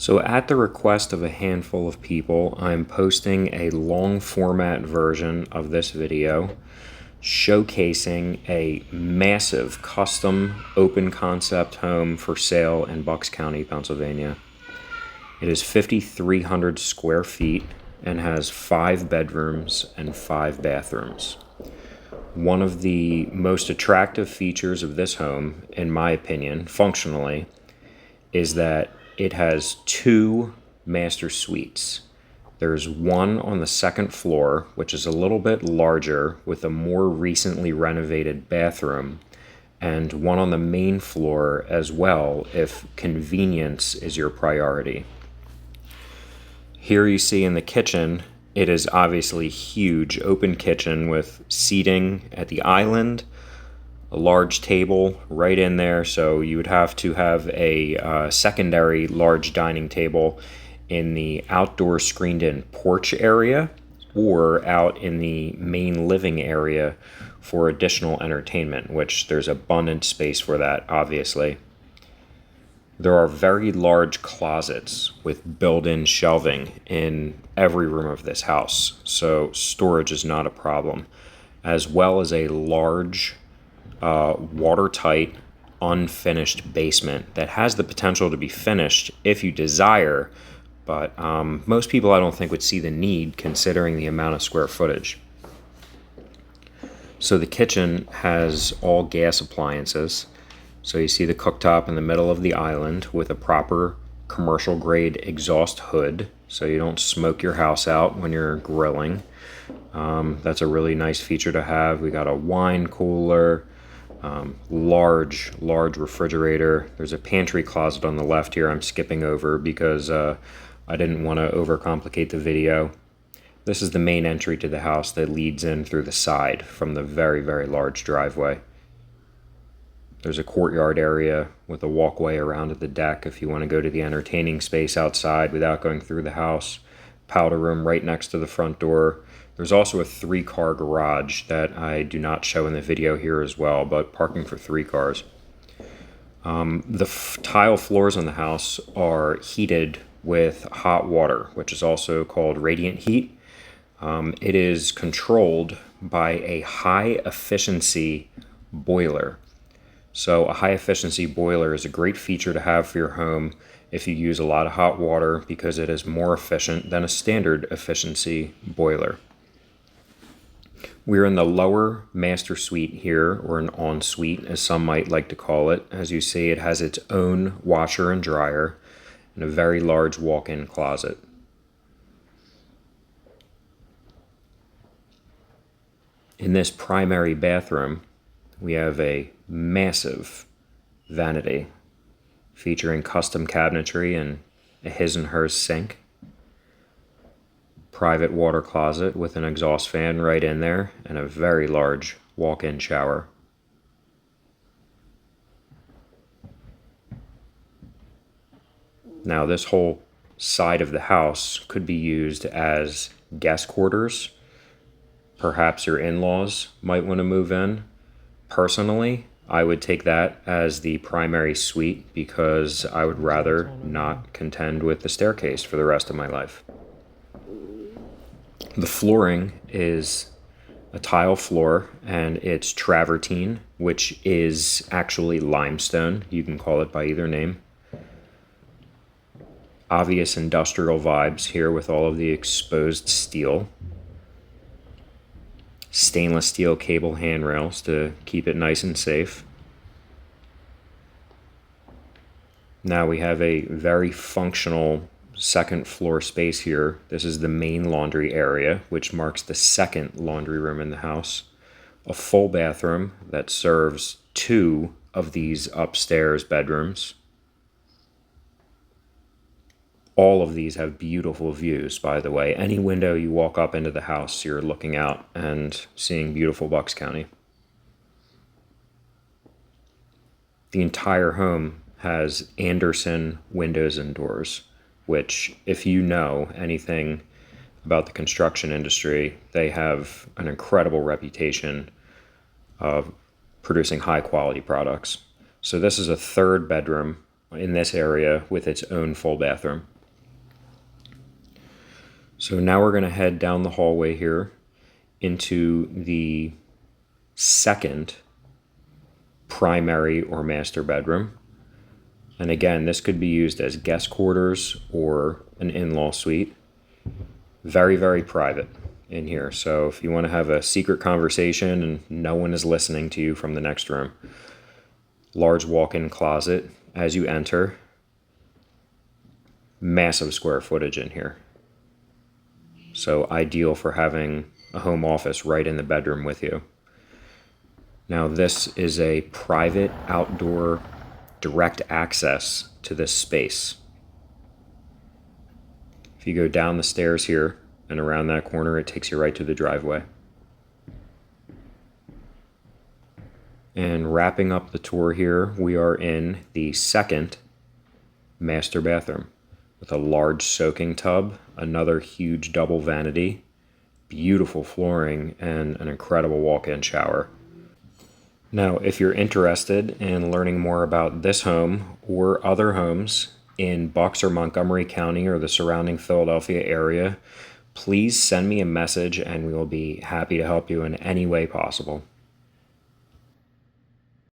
So at the request of a handful of people, I'm posting a long format version of this video showcasing a massive custom open concept home for sale in Bucks County, Pennsylvania. It is 5,300 square feet and has 5 bedrooms and 5 bathrooms. One of the most attractive features of this home, in my opinion, functionally, is that it has 2 master suites. There's one on the second floor, which is a little bit larger with a more recently renovated bathroom, and one on the main floor as well if convenience is your priority. Here you see in the kitchen, it is obviously huge open kitchen with seating at the island, a large table right in there, so you would have to have a secondary large dining table in the outdoor screened-in porch area or out in the main living area for additional entertainment, which there's abundant space for that, obviously. There are very large closets with built-in shelving in every room of this house, so storage is not a problem, as well as a large watertight, unfinished basement that has the potential to be finished if you desire, but most people I don't think would see the need considering the amount of square footage. So the kitchen has all gas appliances. So you see the cooktop in the middle of the island with a proper commercial grade exhaust hood so you don't smoke your house out when you're grilling. That's a really nice feature to have. We got a wine cooler, large refrigerator. There's a pantry closet on the left here I'm skipping over because I didn't want to overcomplicate the video. This is the main entry to the house that leads in through the side from the very, very large driveway. There's a courtyard area with a walkway around to the deck if you want to go to the entertaining space outside without going through the house. Powder room right next to the front door. There's also a 3-car garage that I do not show in the video here as well, but parking for 3 cars. The tile floors on the house are heated with hot water, which is also called radiant heat. It is controlled by a high efficiency boiler. So a high efficiency boiler is a great feature to have for your home if you use a lot of hot water because it is more efficient than a standard efficiency boiler. We're in the lower master suite here, or an ensuite as some might like to call it. As you see, it has its own washer and dryer and a very large walk-in closet. In this primary bathroom, we have a massive vanity featuring custom cabinetry and a his and hers sink. Private water closet with an exhaust fan right in there and a very large walk-in shower. Now this whole side of the house could be used as guest quarters. Perhaps your in-laws might want to move in. Personally, I would take that as the primary suite because I would rather not contend with the staircase for the rest of my life. The flooring is a tile floor and it's travertine, which is actually limestone. You can call it by either name. Obvious industrial vibes here with all of the exposed steel. Stainless steel cable handrails to keep it nice and safe. Now we have a very functional second floor space here. This is the main laundry area, which marks the second laundry room in the house. A full bathroom that serves 2 of these upstairs bedrooms. All of these have beautiful views, by the way. Any window you walk up into the house, you're looking out and seeing beautiful Bucks County. The entire home has Andersen windows and doors, which, if you know anything about the construction industry, they have an incredible reputation of producing high quality products. So this is a 3rd bedroom in this area with its own full bathroom. So now we're going to head down the hallway here into the second primary or master bedroom. And again, this could be used as guest quarters or an in-law suite. Very, very private in here. So if you want to have a secret conversation and no one is listening to you from the next room. Large walk-in closet as you enter. Massive square footage in here. So ideal for having a home office right in the bedroom with you. Now this is a private outdoor direct access to this space. If you go down the stairs here and around that corner, it takes you right to the driveway. And wrapping up the tour here, we are in the second master bathroom with a large soaking tub, another huge double vanity, beautiful flooring, and an incredible walk-in shower. Now, if you're interested in learning more about this home or other homes in Bucks or Montgomery County or the surrounding Philadelphia area, please send me a message and we will be happy to help you in any way possible.